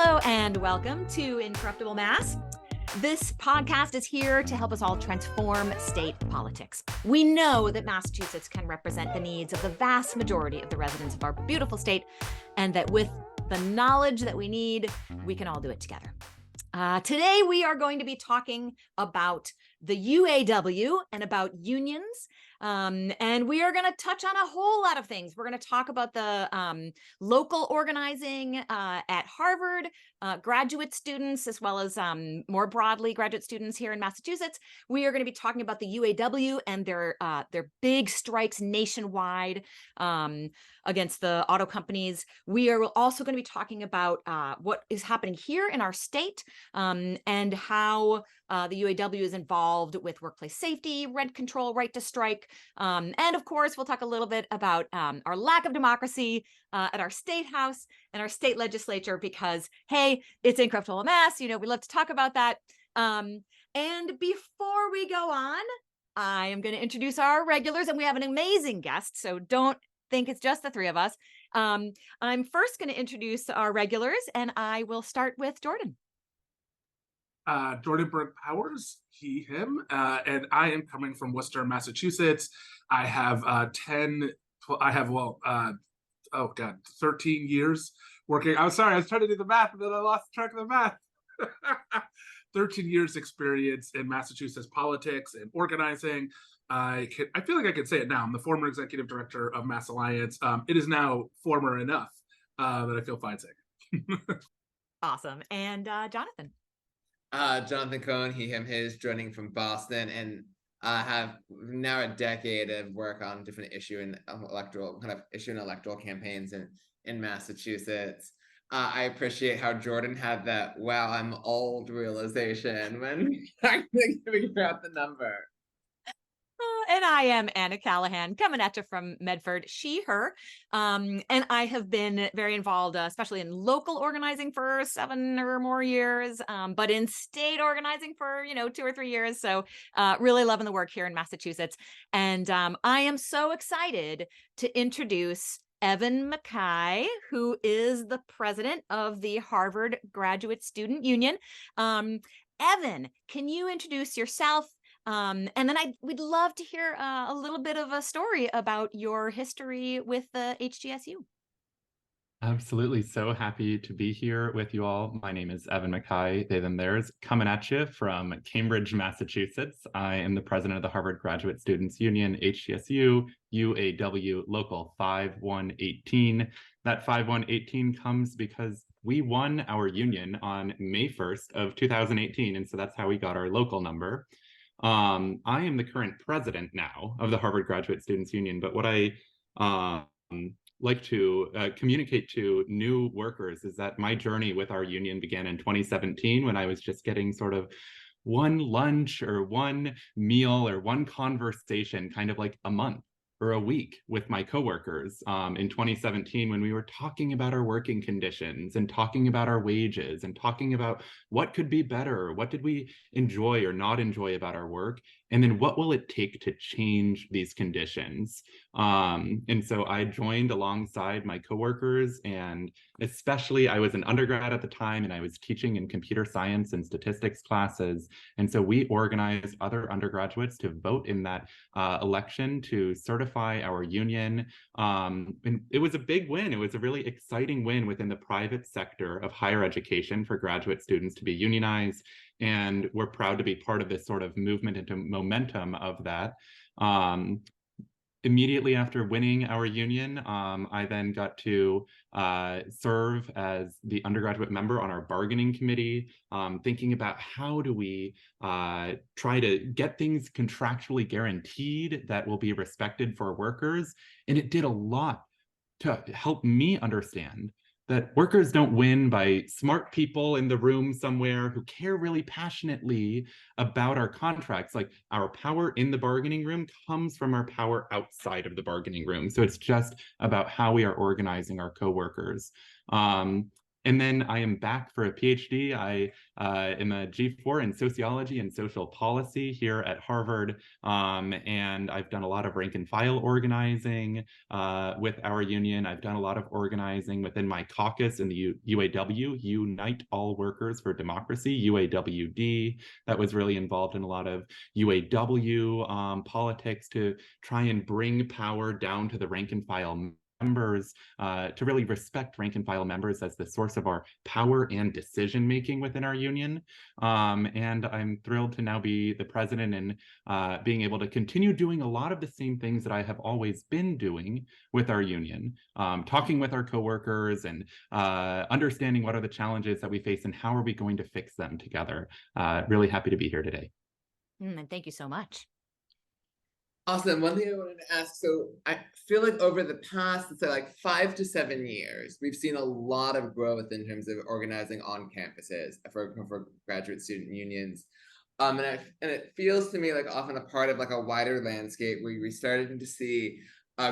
Hello and welcome to Incorruptible Mass. This podcast is here to help us all transform state politics. We know that Massachusetts can represent the needs of the vast majority of the residents of our beautiful state, and that with the knowledge that we need, we can all do it together. Today, we are going to be talking about the UAW and about unions. And we are going to touch on a whole lot of things. We're going to talk about the local organizing at Harvard, graduate students, as well as more broadly graduate students here in Massachusetts. We are going to be talking about the UAW and their big strikes nationwide against the auto companies. We are also going to be talking about what is happening here in our state and how the UAW is involved with workplace safety, rent control, right to strike. And of course, we'll talk a little bit about our lack of democracy at our state house and our state legislature, because, hey, it's Incorruptible Mass. You know, we love to talk about that. And before we go on, I am going to introduce our regulars, and we have an amazing guest, so don't think it's just the three of us. I'm first going to introduce our regulars, and I will start with Jordan. Jordan Burke Powers, he, him, and I am coming from Worcester, Massachusetts. I have 13 years working. I'm sorry, I was trying to do the math, and then I lost track of the math. 13 years experience in Massachusetts politics and organizing. I feel like I can say it now. I'm the former executive director of Mass Alliance. It is now former enough that I feel fine saying. Awesome. And Jonathan. Jonathan Cohen, he, him, his, joining from Boston, and have now a decade of work on different issue and electoral campaigns in Massachusetts. I appreciate how Jordan had that "wow, I'm old" realization when I figure out the number. And I am Anna Callahan, coming at you from Medford, she, her. And I have been very involved, especially in local organizing for 7 or more years, but in state organizing for, 2 or 3 years. So really loving the work here in Massachusetts. And I am so excited to introduce Evan MacKay, who is the president of the Harvard Graduate Student Union. Evan, can you introduce yourself? And then we'd love to hear a little bit of a story about your history with the HGSU. Absolutely. So happy to be here with you all. My name is Evan MacKay, they, them, theirs, coming at you from Cambridge, Massachusetts. I am the president of the Harvard Graduate Students Union, HGSU, UAW Local 5118. That 5118 comes because we won our union on May 1st of 2018. And so that's how we got our local number. I am the current president now of the Harvard Graduate Students Union, but what I like to communicate to new workers is that my journey with our union began in 2017 when I was just getting sort of one lunch or one meal or one conversation kind of like a month or a week with my coworkers in 2017 when we were talking about our working conditions and talking about our wages and talking about what could be better, what did we enjoy or not enjoy about our work, and then what will it take to change these conditions. And so I joined alongside my coworkers, and especially I was an undergrad at the time and I was teaching in computer science and statistics classes. And so we organized other undergraduates to vote in that election to certify our union. And it was a big win. It was a really exciting win within the private sector of higher education for graduate students to be unionized. And we're proud to be part of this sort of movement into momentum of that. Immediately after winning our union, I then got to serve as the undergraduate member on our bargaining committee, thinking about how do we try to get things contractually guaranteed that will be respected for workers. And it did a lot to help me understand that workers don't win by smart people in the room somewhere who care really passionately about our contracts. Like, our power in the bargaining room comes from our power outside of the bargaining room. So it's just about how we are organizing our coworkers. And then I am back for a PhD. I am a G4 in sociology and social policy here at Harvard. And I've done a lot of rank and file organizing with our union. I've done a lot of organizing within my caucus in the UAW, Unite All Workers for Democracy, UAWD. That was really involved in a lot of UAW politics to try and bring power down to the rank and file members, to really respect rank and file members as the source of our power and decision making within our union. And I'm thrilled to now be the president and being able to continue doing a lot of the same things that I have always been doing with our union, talking with our coworkers and understanding what are the challenges that we face and how are we going to fix them together. Really happy to be here today. And thank you so much. Awesome. One thing I wanted to ask, so I feel like over the past, let's say like 5 to 7 years, we've seen a lot of growth in terms of organizing on campuses for graduate student unions. And it feels to me like often a part of like a wider landscape where we started to see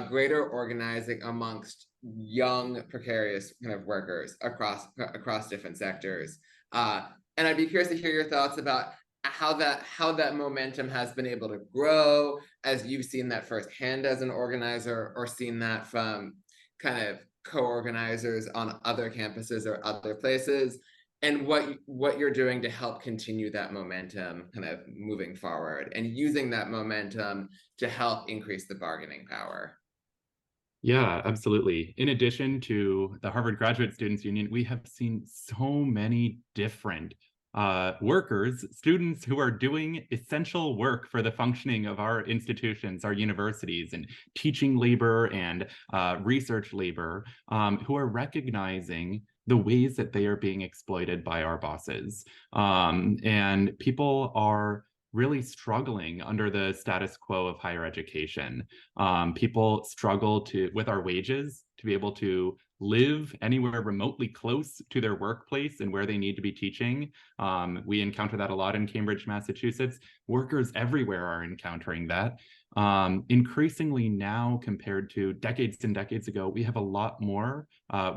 greater organizing amongst young, precarious kind of workers across different sectors. And I'd be curious to hear your thoughts about how that momentum has been able to grow, as you've seen that firsthand as an organizer, or seen that from kind of co-organizers on other campuses or other places, and what you're doing to help continue that momentum kind of moving forward and using that momentum to help increase the bargaining power. Yeah, absolutely. In addition to the Harvard Graduate Students Union, we have seen so many different workers, students who are doing essential work for the functioning of our institutions, our universities, and teaching labor and research labor, who are recognizing the ways that they are being exploited by our bosses. And people are really struggling under the status quo of higher education. People struggle with our wages to be able to live anywhere remotely close to their workplace and where they need to be teaching. We encounter that a lot in Cambridge, Massachusetts. Workers everywhere are encountering that. Increasingly now, compared to decades and decades ago, we have a lot more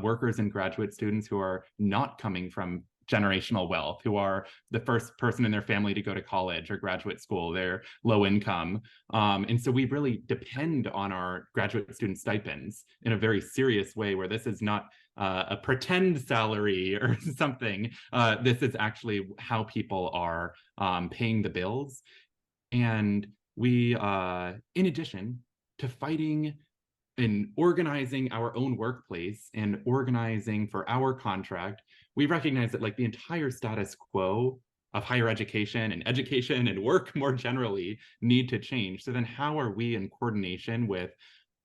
workers and graduate students who are not coming from generational wealth, who are the first person in their family to go to college or graduate school. They're low income. And so we really depend on our graduate student stipends in a very serious way, where this is not a pretend salary or something. This is actually how people are paying the bills. And we, in addition to fighting and organizing our own workplace and organizing for our contract, we recognize that like the entire status quo of higher education and work more generally need to change. So then how are we in coordination with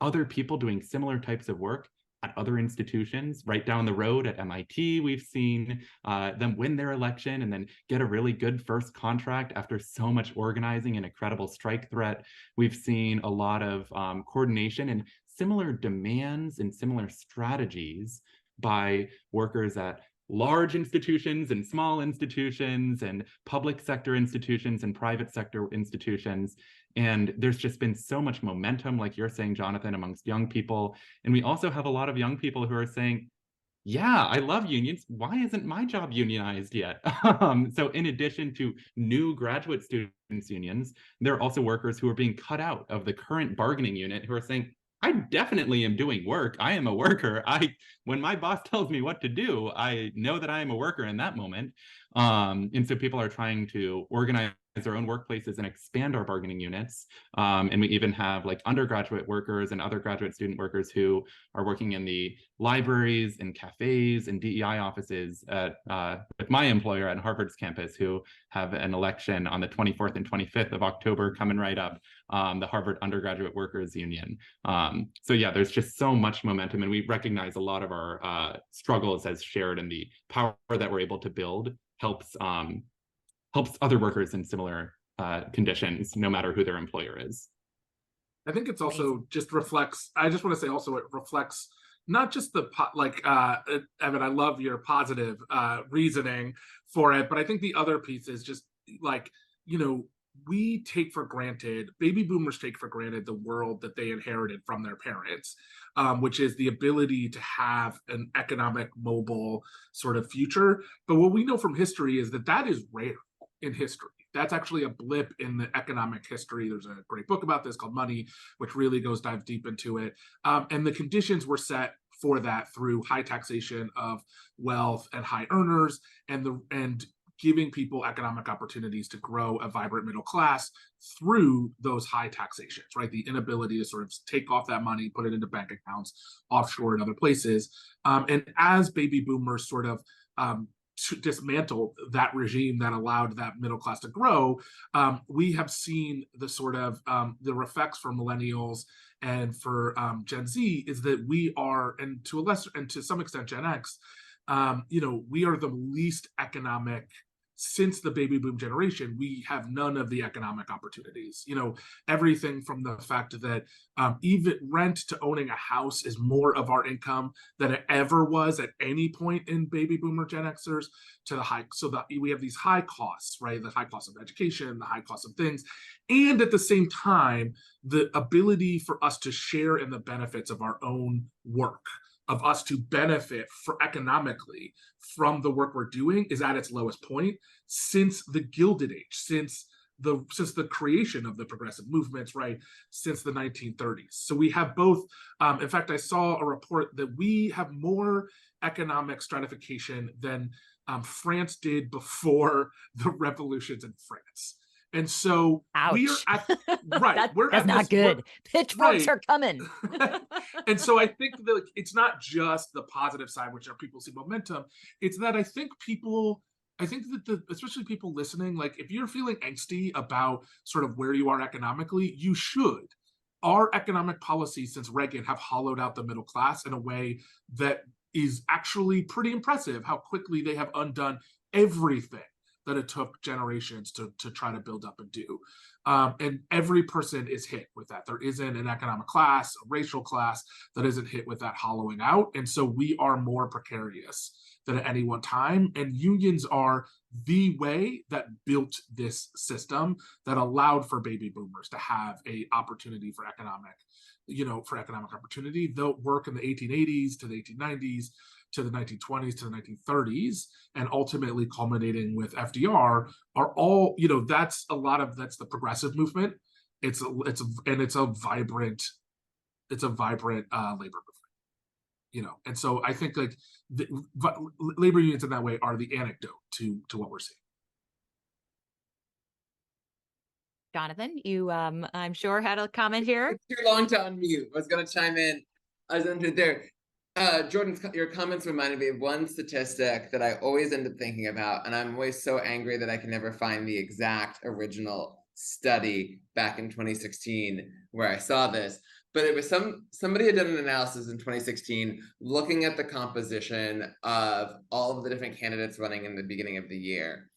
other people doing similar types of work at other institutions? Right down the road at MIT, we've seen them win their election and then get a really good first contract after so much organizing and a credible strike threat. We've seen a lot of coordination and similar demands and similar strategies by workers at large institutions and small institutions and public sector institutions and private sector institutions. And there's just been so much momentum, like you're saying, Jonathan, amongst young people. And we also have a lot of young people who are saying, yeah, I love unions. Why isn't my job unionized yet? So in addition to new graduate students unions, there are also workers who are being cut out of the current bargaining unit who are saying, I definitely am doing work. I am a worker. When my boss tells me what to do, I know that I am a worker in that moment. And so people are trying to organize their own workplaces and expand our bargaining units. And we even have like undergraduate workers and other graduate student workers who are working in the libraries and cafes and DEI offices with my employer at Harvard's campus, who have an election on the 24th and 25th of October coming right up, the Harvard Undergraduate Workers Union. So yeah, there's just so much momentum, and we recognize a lot of our struggles as shared, and the power that we're able to build helps other workers in similar conditions, no matter who their employer is. I think it's also just reflects, I just want to say also it reflects not just the, Evan, I love your positive reasoning for it, but I think the other piece is just like, we take for granted, baby boomers take for granted the world that they inherited from their parents, which is the ability to have an economic, mobile sort of future. But what we know from history is that that is rare in history. That's actually a blip in the economic history. There's a great book about this called Money, which really dives deep into it. And the conditions were set for that through high taxation of wealth and high earners, and giving people economic opportunities to grow a vibrant middle class through those high taxations, right? The inability to sort of take off that money, put it into bank accounts offshore in other places. And as baby boomers sort of to dismantle that regime that allowed that middle class to grow, we have seen the sort of the effects for millennials and for Gen Z is that we are, and to a lesser and to some extent Gen X, we are the least economic. Since the baby boom generation, we have none of the economic opportunities. Everything from the fact that even rent to owning a house is more of our income than it ever was at any point in baby boomer Gen Xers, to the high. So that we have these high costs, right? The high cost of education, the high cost of things. And at the same time, the ability for us to share in the benefits of our own work, of us to benefit economically from the work we're doing, is at its lowest point since the Gilded Age, since the creation of the progressive movements, right? Since the 1930s. So we have both. In fact, I saw a report that we have more economic stratification than France did before the revolutions in France. And so we are Ouch. at right. That's not good. Pitchforks right. are coming. And so I think that it's not just the positive side, which are people see momentum. It's that I think that especially people listening, like if you're feeling angsty about sort of where you are economically, you should. Our economic policies since Reagan have hollowed out the middle class in a way that is actually pretty impressive, how quickly they have undone everything that it took generations to try to build up and do. And every person is hit with that. There isn't an economic class, a racial class that isn't hit with that hollowing out. And so we are more precarious than at any one time. And unions are the way that built this system that allowed for baby boomers to have a opportunity for economic opportunity. They'll work in the 1880s to the 1890s, to the 1920s, to the 1930s, and ultimately culminating with FDR are all, that's the progressive movement. It's a vibrant labor movement, and so I think like labor unions in that way are the anecdote to what we're seeing. Jonathan, you I'm sure had a comment here. Too long to unmute. I was going to chime in. I was under there. Jordan, your comments reminded me of one statistic that I always end up thinking about, and I'm always so angry that I can never find the exact original study back in 2016 where I saw this. But it was somebody had done an analysis in 2016 looking at the composition of all of the different candidates running in the beginning of the year,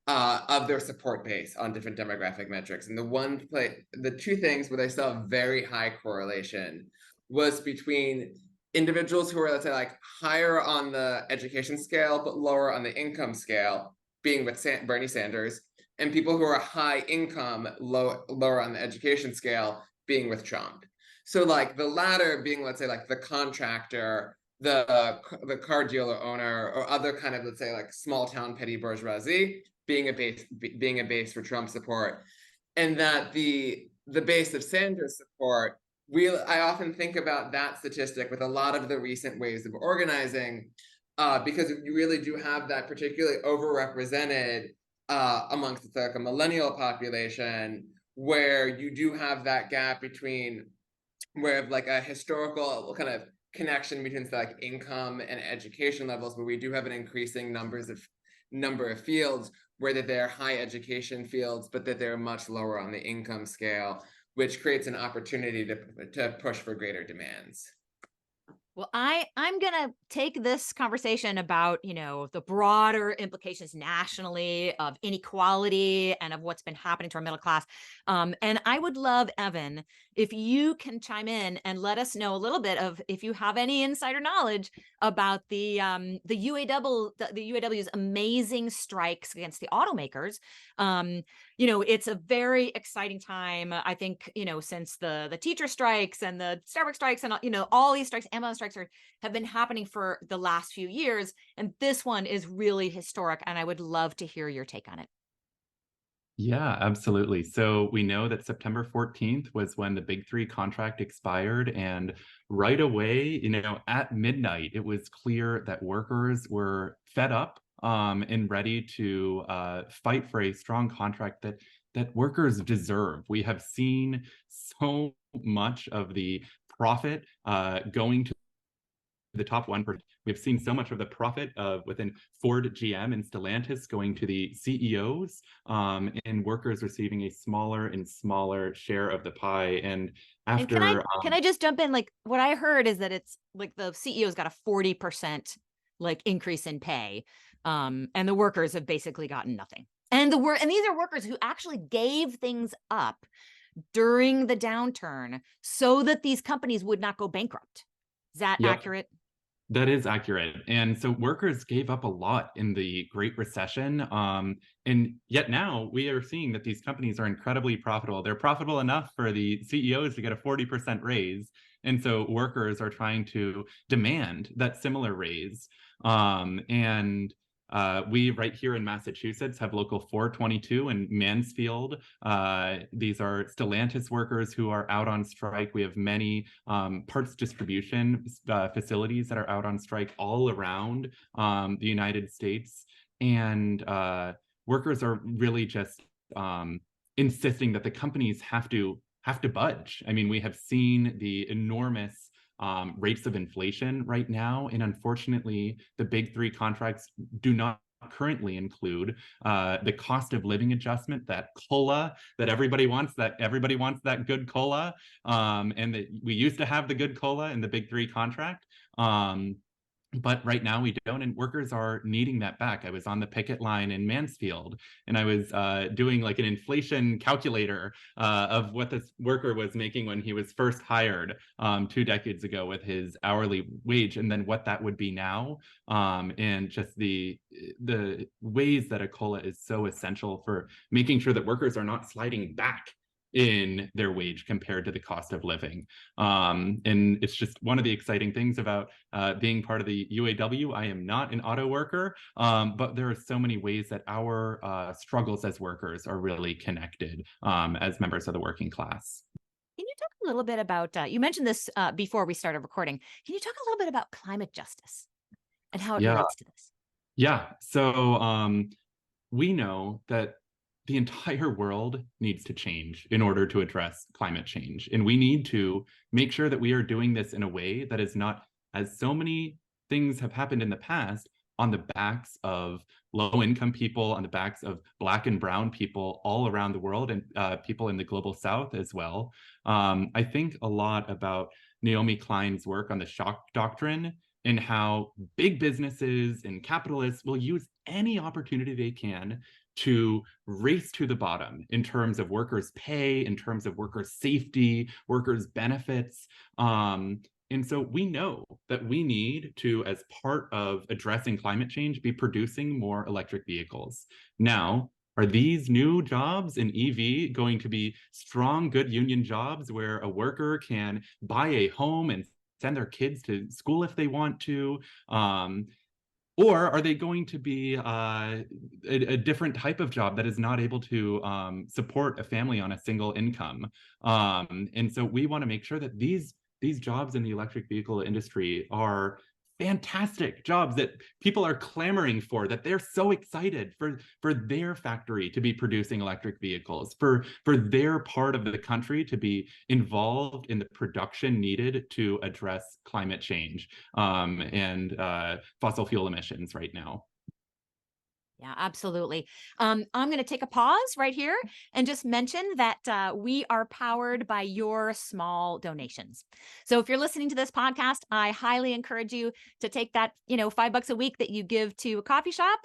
of their support base on different demographic metrics. And the two things where they saw a very high correlation was between individuals who are, let's say, like higher on the education scale but lower on the income scale, being with Bernie Sanders, and people who are high income, lower on the education scale, being with Trump. So like the latter being, let's say, like the contractor, the car dealer owner, or other kind of, let's say, like small town petty bourgeoisie, being a base for Trump support. And that the base of Sanders support, I often think about that statistic with a lot of the recent waves of organizing, because you really do have that particularly overrepresented amongst like a millennial population, where you do have that gap between where like a historical kind of connection between like income and education levels, where we do have an increasing number of fields where that they're high education fields, but that they're much lower on the income scale, which creates an opportunity to push for greater demands. Well, I'm going to take this conversation about, the broader implications nationally of inequality and of what's been happening to our middle class. And I would love, Evan, if you can chime in and let us know a little bit of if you have any insider knowledge about the UAW, the UAW's amazing strikes against the automakers. It's a very exciting time. I think, since the teacher strikes and the Starbucks strikes and, all these strikes, Amazon strikes have been happening for the last few years. And this one is really historic. And I would love to hear your take on it. Yeah, absolutely. So we know that September 14th was when the Big Three contract expired. And right away, at midnight, it was clear that workers were fed up and ready to fight for a strong contract that workers deserve. We have seen so much of the profit going to the top 1%. We've seen so much of the profit within Ford, GM, and Stellantis going to the CEOs, and workers receiving a smaller and smaller share of the pie. And after, and can I just jump in? Like, what I heard is that it's like the CEOs got a 40% increase in pay, and the workers have basically gotten nothing. And these are workers who actually gave things up during the downturn so that these companies would not go bankrupt. Is that accurate? That is accurate. And so workers gave up a lot in the Great Recession. And yet now we are seeing that these companies are incredibly profitable. They're profitable enough for the CEOs to get a 40% raise. And so workers are trying to demand that similar raise. We right here in Massachusetts have Local 422 in Mansfield. These are Stellantis workers who are out on strike. We have many parts distribution facilities that are out on strike all around the United States. And workers are really just insisting that the companies have to budge. I mean, we have seen the enormous rates of inflation right now. And unfortunately, the Big Three contracts do not currently include the cost of living adjustment, that COLA that everybody wants, that good COLA. And that we used to have the good COLA in the Big Three contract. But right now we don't, and workers are needing that back. I was on the picket line in Mansfield, and I was doing like an inflation calculator of what this worker was making when he was first hired 2 decades ago with his hourly wage, and then what that would be now, and just the ways that a COLA is so essential for making sure that workers are not sliding back in their wage compared to the cost of living. And it's just one of the exciting things about being part of the UAW. I am not an auto worker, but there are so many ways that our struggles as workers are really connected as members of the working class. Can you talk a little bit about, you mentioned this before we started recording, can you talk a little bit about climate justice and how it relates to this? Yeah, so we know that the entire world needs to change in order to address climate change. And we need to make sure that we are doing this in a way that is not, as so many things have happened in the past, on the backs of low-income people, on the backs of Black and Brown people all around the world, and people in the global South as well. I think a lot about Naomi Klein's work on the shock doctrine and how big businesses and capitalists will use any opportunity they can to race to the bottom in terms of workers' pay, in terms of workers' safety, workers' benefits. And so we know that we need to, as part of addressing climate change, be producing more electric vehicles. Now, are these new jobs in EV going to be strong, good union jobs where a worker can buy a home and send their kids to school if they want to? Or are they going to be a different type of job that is not able to support a family on a single income? And so we want to make sure that these jobs in the electric vehicle industry are fantastic jobs that people are clamoring for, that they're so excited for their factory to be producing electric vehicles, for their part of the country to be involved in the production needed to address climate change and fossil fuel emissions right now. Yeah, absolutely. I'm going to take a pause right here and just mention that we are powered by your small donations. So if you're listening to this podcast, I highly encourage you to take that, $5 a week that you give to a coffee shop,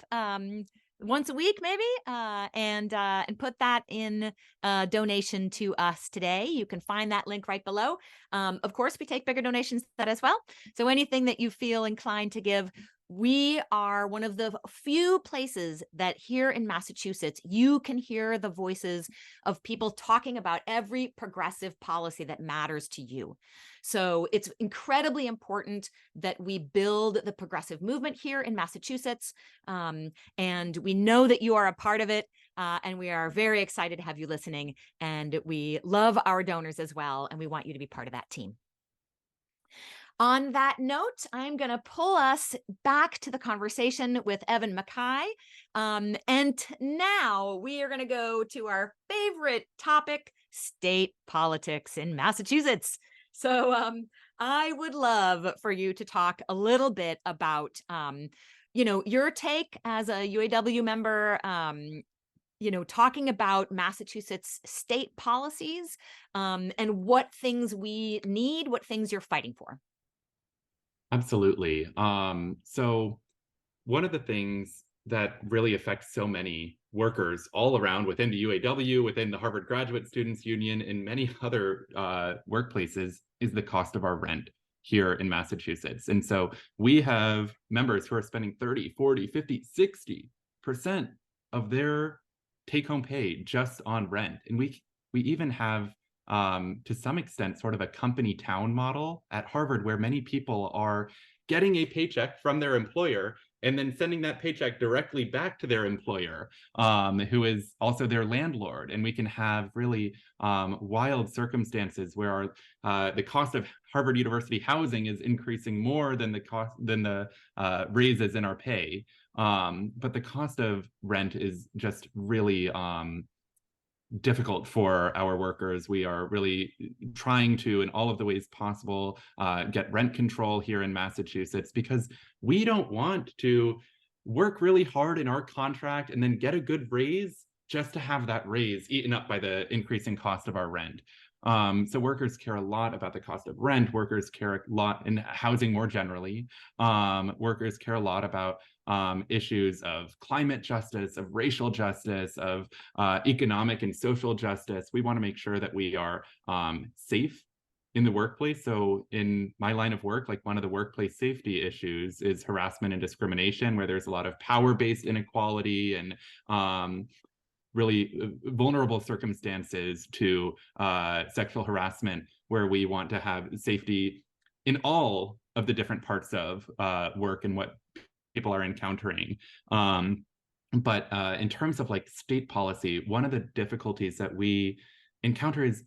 once a week, maybe, and put that in a donation to us today. You can find that link right below. Of course, we take bigger donations that as well. So anything that you feel inclined to give. We are one of the few places that here in Massachusetts, you can hear the voices of people talking about every progressive policy that matters to you. So it's incredibly important that we build the progressive movement here in Massachusetts. And we know that you are a part of it. And we are very excited to have you listening. And we love our donors as well. And we want you to be part of that team. On that note, I'm going to pull us back to the conversation with Evan MacKay. And now we are going to go to our favorite topic, state politics in Massachusetts. So I would love for you to talk a little bit about, your take as a UAW member, talking about Massachusetts state policies and what things we need, what things you're fighting for. Absolutely. So one of the things that really affects so many workers all around within the UAW, within the Harvard Graduate Students Union, and many other workplaces is the cost of our rent here in Massachusetts. And so we have members who are spending 30, 40, 50, 60% of their take-home pay just on rent. And we even have to some extent, sort of a company town model at Harvard, where many people are getting a paycheck from their employer and then sending that paycheck directly back to their employer, who is also their landlord. And we can have really wild circumstances where the cost of Harvard University housing is increasing more than the raises in our pay. But the cost of rent is just really difficult for our workers. We are really trying to, in all of the ways possible, get rent control here in Massachusetts, because we don't want to work really hard in our contract and then get a good raise just to have that raise eaten up by the increasing cost of our rent. So workers care a lot about the cost of rent. Workers care a lot in housing more generally. Workers care a lot about issues of climate justice, of racial justice, of economic and social justice. We want to make sure that we are safe in the workplace. So in my line of work, like one of the workplace safety issues is harassment and discrimination, where there's a lot of power-based inequality and really vulnerable circumstances to sexual harassment, where we want to have safety in all of the different parts of work and what people are encountering. But in terms of like state policy, one of the difficulties that we encounter is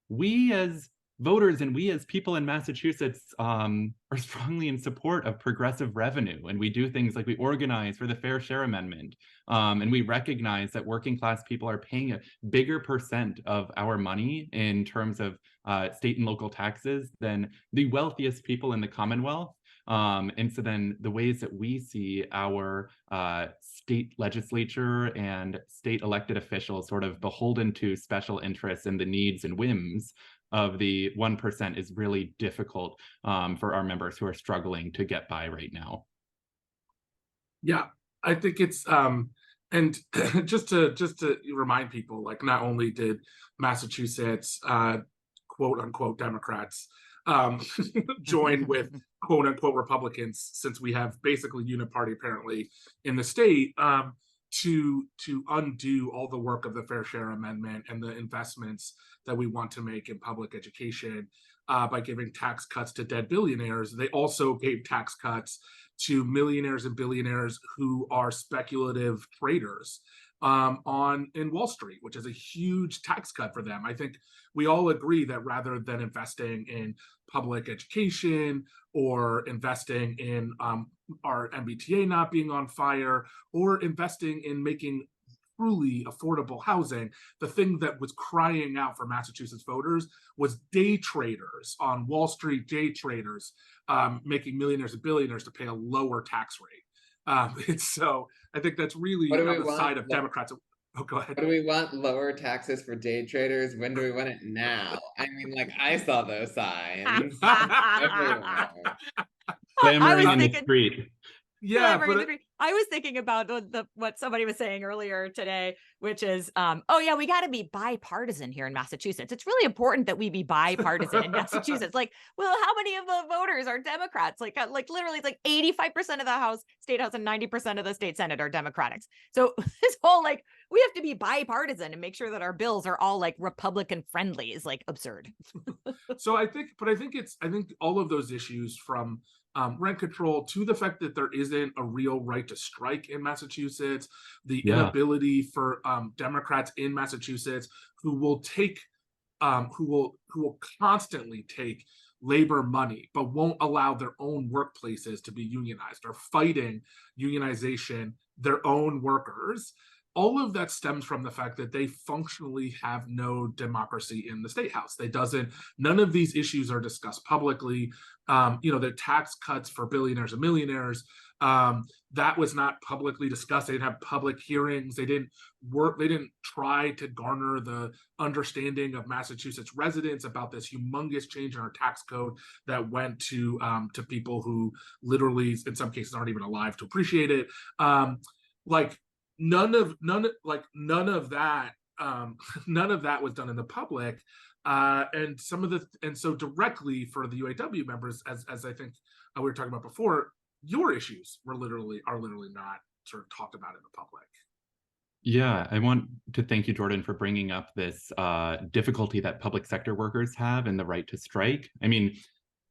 we as voters and we as people in Massachusetts are strongly in support of progressive revenue. And we do things like we organize for the Fair Share Amendment. And we recognize that working class people are paying a bigger percent of our money in terms of state and local taxes than the wealthiest people in the Commonwealth. And so then the ways that we see our state legislature and state elected officials sort of beholden to special interests and the needs and whims of the 1% is really difficult for our members who are struggling to get by right now. Yeah, I think it's and just to remind people, like, not only did Massachusetts quote unquote Democrats join with quote unquote Republicans, since we have basically uniparty apparently in the state, to undo all the work of the Fair Share Amendment and the investments that we want to make in public education by giving tax cuts to dead billionaires. They also gave tax cuts to millionaires and billionaires who are speculative traders in Wall Street, which is a huge tax cut for them. I think we all agree that rather than investing in public education or investing in our MBTA not being on fire or investing in making truly affordable housing, the thing that was crying out for Massachusetts voters was day traders on Wall Street, day traders making millionaires and billionaires to pay a lower tax rate. It's so I think that's really What do we on the want? side of Democrats. Oh, go ahead. What do we want? Lower taxes for day traders? When do we want it? Now. I mean, like, I saw those signs everywhere. I was Clamoring in the thinking, street. Yeah, clamoring in the but street. I was thinking about what somebody was saying earlier today, which is, oh yeah, we got to be bipartisan here in Massachusetts. It's really important that we be bipartisan in Massachusetts. Like, well, how many of the voters are Democrats? Like literally, it's like 85% of the state house, and 90% of the state senate are Democrats. So this whole like we have to be bipartisan and make sure that our bills are all like Republican friendly is like absurd. so I think all of those issues from rent control to the fact that there isn't a real right to strike in Massachusetts, the inability for Democrats in Massachusetts who will constantly take labor money but won't allow their own workplaces to be unionized or fighting unionization their own workers. All of that stems from the fact that they functionally have no democracy in the state house. None of these issues are discussed publicly. The tax cuts for billionaires and millionaires, that was not publicly discussed. They didn't have public hearings. They didn't try to garner the understanding of Massachusetts residents about this humongous change in our tax code that went to people who literally, in some cases, aren't even alive to appreciate it. None of that was done in the public, and so directly for the UAW members, as I think we were talking about before, your issues are literally not sort of talked about in the public. Yeah, I want to thank you, Jordan, for bringing up this difficulty that public sector workers have in the right to strike. I mean,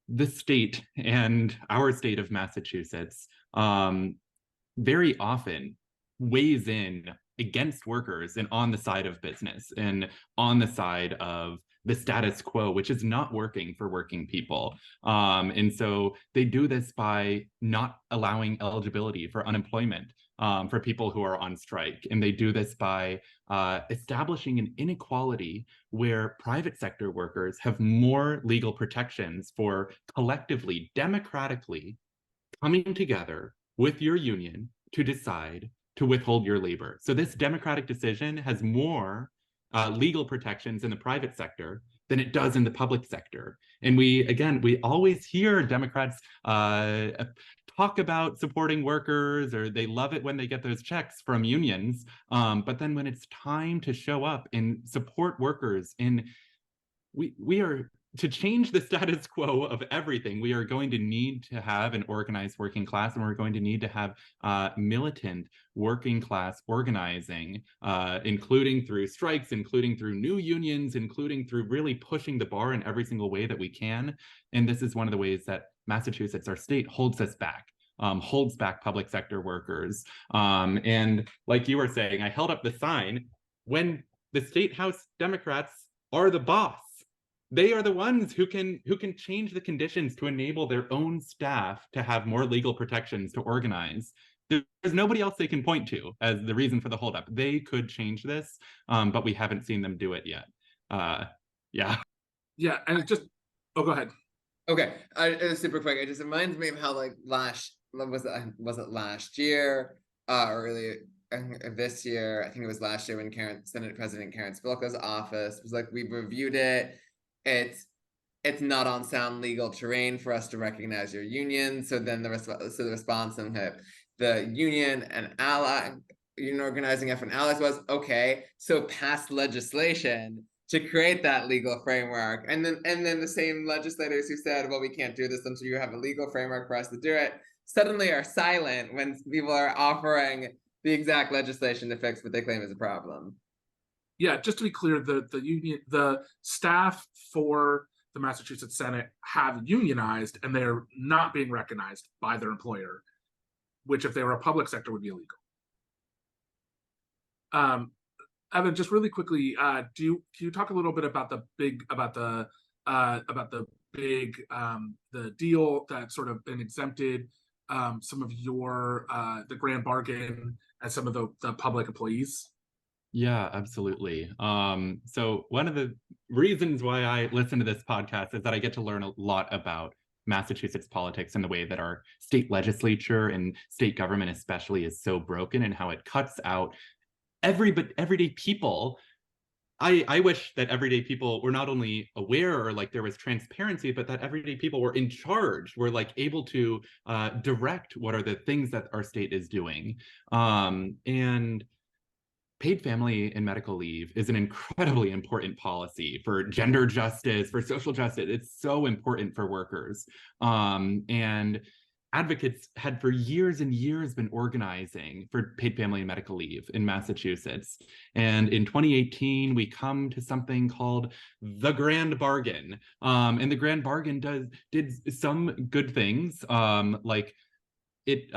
the state and our state of Massachusetts very often weighs in against workers and on the side of business and on the side of the status quo, which is not working for working people. And so they do this by not allowing eligibility for unemployment for people who are on strike. And they do this by establishing an inequality where private sector workers have more legal protections for collectively, democratically coming together with your union to decide to withhold your labor. So this democratic decision has more legal protections in the private sector than it does in the public sector. And we always hear Democrats talk about supporting workers, or they love it when they get those checks from unions. But then when it's time to show up and support workers, we are to change the status quo of everything, we are going to need to have an organized working class, and we're going to need to have militant working class organizing, including through strikes, including through new unions, including through really pushing the bar in every single way that we can. And this is one of the ways that Massachusetts, our state, holds us back. Holds back public sector workers. And like you were saying, I held up the sign, when the state house Democrats are the boss. They are the ones who can change the conditions to enable their own staff to have more legal protections to organize. There's nobody else they can point to as the reason for the holdup. They could change this, but we haven't seen them do it yet. Yeah, and it just go ahead. Okay, super quick. It just reminds me of how like last year, earlier this year, I think it was last year, when Senate President Karen Spilka's office was like, we've reviewed it. It's not on sound legal terrain for us to recognize your union. So then the response from the union and union organizing effort and allies was, okay, so pass legislation to create that legal framework. And then the same legislators who said, well, we can't do this until you have a legal framework for us to do it, suddenly are silent when people are offering the exact legislation to fix what they claim is a problem. Yeah, just to be clear, the staff for the Massachusetts Senate have unionized, and they're not being recognized by their employer, which if they were a public sector would be illegal. Evan, just really quickly, do you talk a little bit about the deal that sort of been exempted some of the grand bargain and some of the public employees? Yeah, absolutely. So one of the reasons why I listen to this podcast is that I get to learn a lot about Massachusetts politics and the way that our state legislature and state government especially is so broken, and how it cuts out everyday people. I wish that everyday people were not only aware, or like there was transparency, but that everyday people were in charge, were like able to direct what are the things that our state is doing. And paid family and medical leave is an incredibly important policy for gender justice, for social justice. It's so important for workers. And advocates had for years and years been organizing for paid family and medical leave in Massachusetts. And in 2018, we come to something called the Grand Bargain. And the Grand Bargain did some good things, like it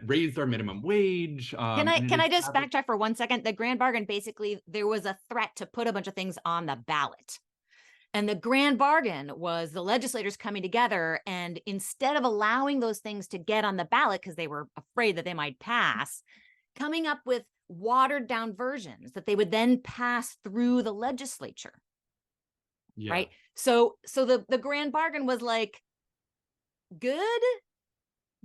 raised our minimum wage. Can I just backtrack for 1 second? The Grand Bargain, basically, there was a threat to put a bunch of things on the ballot. And the Grand Bargain was the legislators coming together, and instead of allowing those things to get on the ballot because they were afraid that they might pass, coming up with watered down versions that they would then pass through the legislature. Yeah. Right. So the Grand Bargain was like good,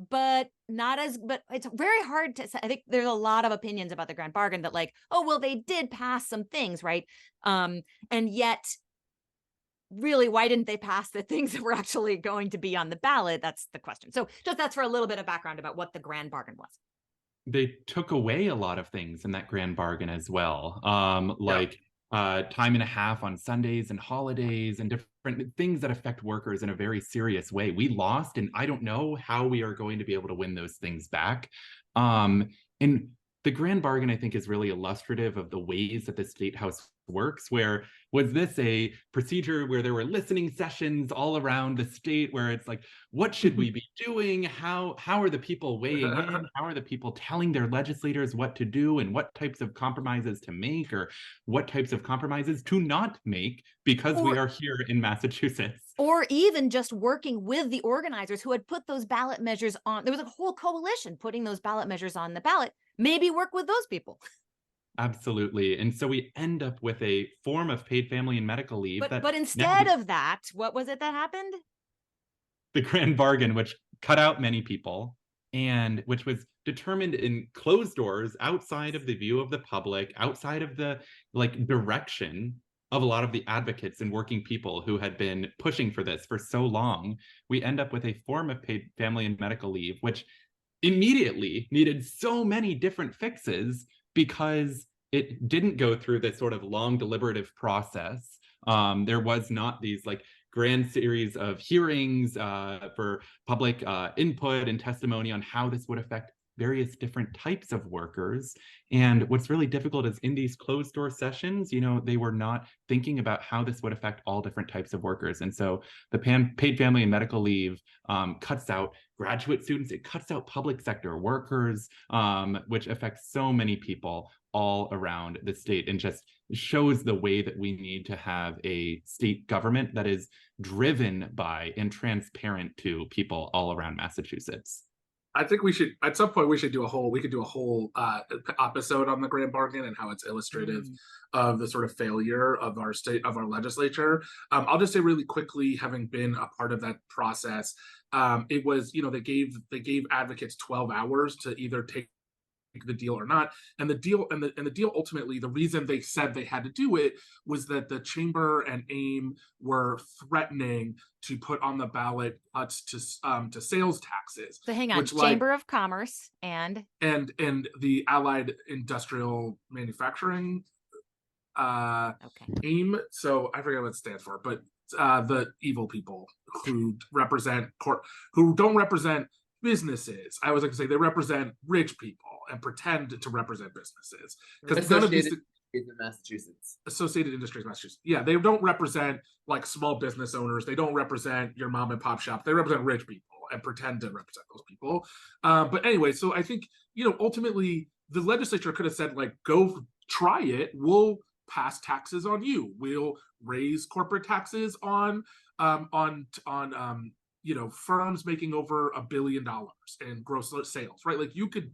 but not as, but it's very hard to say. I think there's a lot of opinions about the Grand Bargain that like, oh, well, they did pass some things, right? And yet, really, why didn't they pass the things that were actually going to be on the ballot? That's the question. So just that's for a little bit of background about what the Grand Bargain was. They took away a lot of things in that Grand Bargain as well, like time and a half on Sundays and holidays and different things that affect workers in a very serious way. We lost, and I don't know how we are going to be able to win those things back. And the Grand Bargain, I think, is really illustrative of the ways that the State House works, where was this a procedure where there were listening sessions all around the state where it's like, what should we be doing? How are the people weighing in? How are the people telling their legislators what to do and what types of compromises to make or what types of compromises to not make because we are here in Massachusetts? Or even just working with the organizers who had put those ballot measures on. There was a whole coalition putting those ballot measures on the ballot. Maybe work with those people. Absolutely. And so we end up with a form of paid family and medical leave. But instead of that, what was it that happened? The Grand Bargain, which cut out many people and which was determined in closed doors, outside of the view of the public, outside of the direction of a lot of the advocates and working people who had been pushing for this for so long. We end up with a form of paid family and medical leave, which immediately needed so many different fixes because it didn't go through this sort of long deliberative process. There was not these grand series of hearings for public input and testimony on how this would affect various different types of workers. And what's really difficult is in these closed door sessions, they were not thinking about how this would affect all different types of workers. And so the paid family and medical leave cuts out graduate students, it cuts out public sector workers, which affects so many people all around the state, and just shows the way that we need to have a state government that is driven by and transparent to people all around Massachusetts. I think we should, at some point, we could do a whole episode on the Grand Bargain and how it's illustrative of the sort of failure of our state, of our legislature. I'll just say really quickly, having been a part of that process, it was, they gave advocates 12 hours to either take the deal or not, and the deal ultimately, the reason they said they had to do it was that the chamber and AIM were threatening to put on the ballot cuts to sales taxes. So hang on, Chamber of Commerce and the Allied Industrial Manufacturing AIM. So I forget what it stands for, but the evil people who don't represent businesses. I was going to say they represent rich people and pretend to represent businesses, because none of these in Massachusetts. Associated Industries, Massachusetts. Yeah, they don't represent small business owners. They don't represent your mom and pop shop. They represent rich people and pretend to represent those people. But anyway, so I think ultimately the legislature could have said go try it. We'll pass taxes on you. We'll raise corporate taxes on firms making over $1 billion in gross sales, right? You could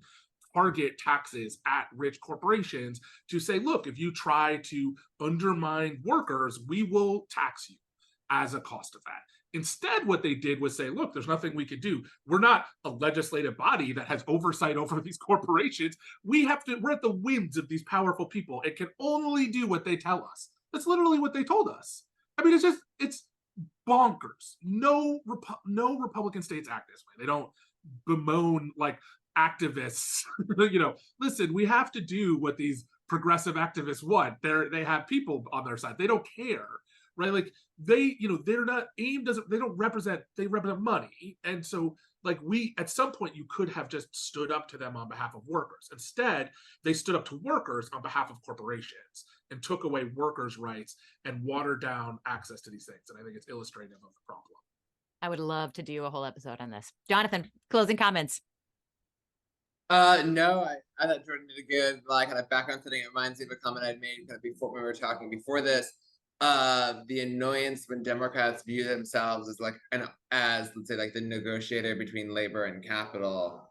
target taxes at rich corporations to say, look, if you try to undermine workers, we will tax you as a cost of that. Instead, what they did was say, look, there's nothing we could do. We're not a legislative body that has oversight over these corporations. We're at the whims of these powerful people and can only do what they tell us. That's literally what they told us. I mean, it's bonkers. No Republican states act this way. They don't bemoan like activists. Listen, we have to do what these progressive activists want. They have people on their side. They don't care. Right, like they're not they represent money, and so like at some point you could have just stood up to them on behalf of workers. Instead, they stood up to workers on behalf of corporations and took away workers' rights and watered down access to these things. And I think it's illustrative of the problem. I would love to do a whole episode on this. Jonathan, closing comments. No, I thought Jordan did a good kind of background setting. It reminds me of a comment I'd made kind of before when we were talking before this. The annoyance when Democrats view themselves as let's say like the negotiator between labor and capital,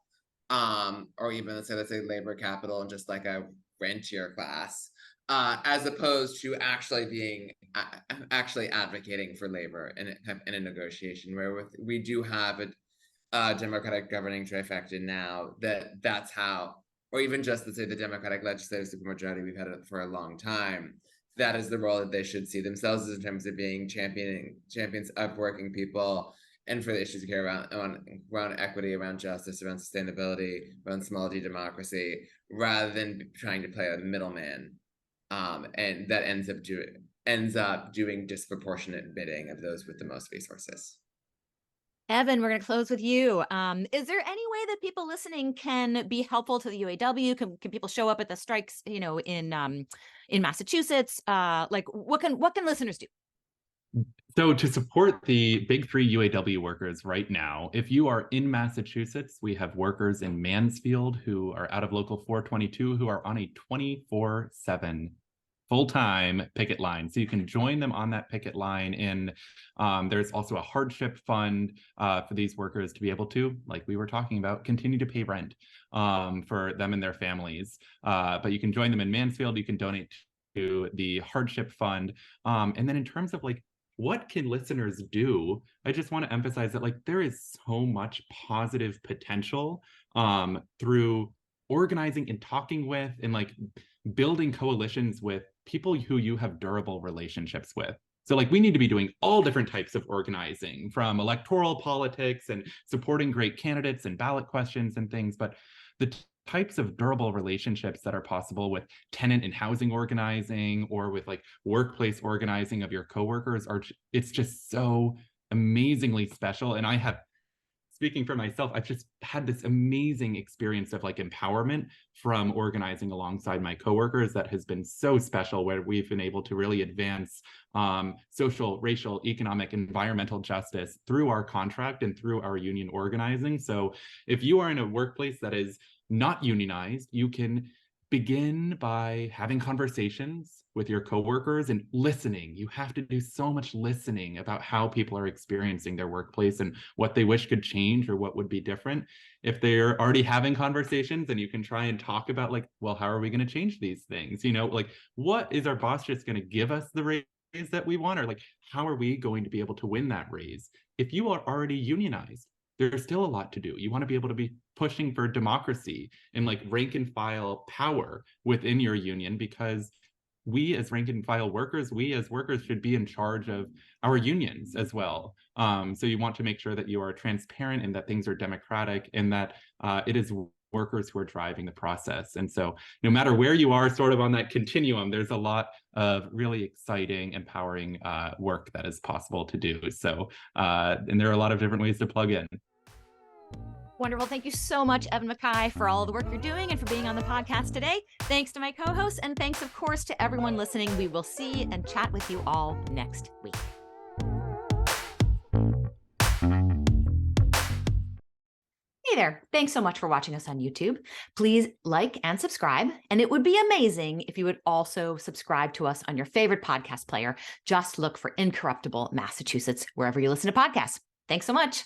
or even let's say labor capital and just like a rentier class, as opposed to actually advocating for labor in a negotiation where we do have a Democratic governing trifecta now that's how, or even just let's say the Democratic legislative supermajority, we've had it for a long time. That is the role that they should see themselves as in terms of being champions of working people and for the issues here around equity, around justice, around sustainability, around small d democracy, rather than trying to play a middleman. And that ends up doing disproportionate bidding of those with the most resources. Evan, we're going to close with you. Is there any way that people listening can be helpful to the UAW? Can people show up at the strikes, in Massachusetts? What can listeners do? So to support the big three UAW workers right now, if you are in Massachusetts, we have workers in Mansfield who are out of Local 422 who are on a 24/7 full-time picket line. So you can join them on that picket line. And there's also a hardship fund for these workers to be able to, like we were talking about, continue to pay rent for them and their families. But you can join them in Mansfield. You can donate to the hardship fund. And then in terms of what can listeners do? I just want to emphasize that there is so much positive potential through organizing and talking with and building coalitions with people who you have durable relationships with. So we need to be doing all different types of organizing, from electoral politics and supporting great candidates and ballot questions and things, but the types of durable relationships that are possible with tenant and housing organizing or with workplace organizing of your coworkers it's just so amazingly special. And speaking for myself, I've just had this amazing experience of empowerment from organizing alongside my coworkers that has been so special, where we've been able to really advance social, racial, economic, environmental justice through our contract and through our union organizing. So if you are in a workplace that is not unionized, you can begin by having conversations with your coworkers and listening. You have to do so much listening about how people are experiencing their workplace and what they wish could change or what would be different. If they're already having conversations, then you can try and talk about well, how are we going to change these things? What is our boss just going to give us the raise that we want? Or how are we going to be able to win that raise? If you are already unionized, there's still a lot to do. You want to be able to be pushing for democracy and rank and file power within your union, because we as rank and file workers, we as workers should be in charge of our unions as well. So you want to make sure that you are transparent and that things are democratic and that it is workers who are driving the process. And so no matter where you are sort of on that continuum, there's a lot of really exciting, empowering work that is possible to do. So, and there are a lot of different ways to plug in. Wonderful. Thank you so much, Evan MacKay, for all the work you're doing and for being on the podcast today. Thanks to my co-hosts, and thanks, of course, to everyone listening. We will see and chat with you all next week. Hey there. Thanks so much for watching us on YouTube. Please like and subscribe. And it would be amazing if you would also subscribe to us on your favorite podcast player. Just look for Incorruptible Massachusetts wherever you listen to podcasts. Thanks so much.